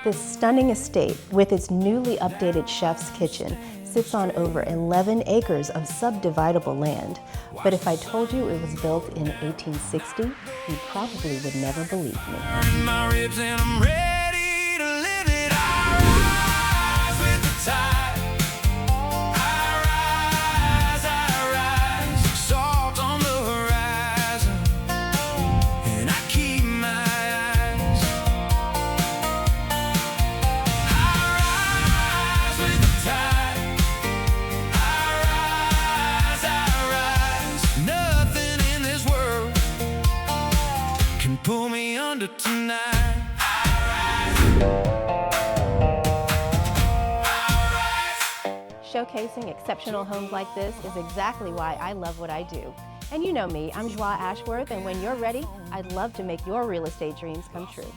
This stunning estate, with its newly updated chef's kitchen, sits on over 11 acres of subdividable land. But if I told you it was built in 1860, you probably would never believe me. Pull me under tonight. Showcasing exceptional homes like this is exactly why I love what I do. And you know me, I'm Joie Ashworth, and when you're ready, I'd love to make your real estate dreams come true.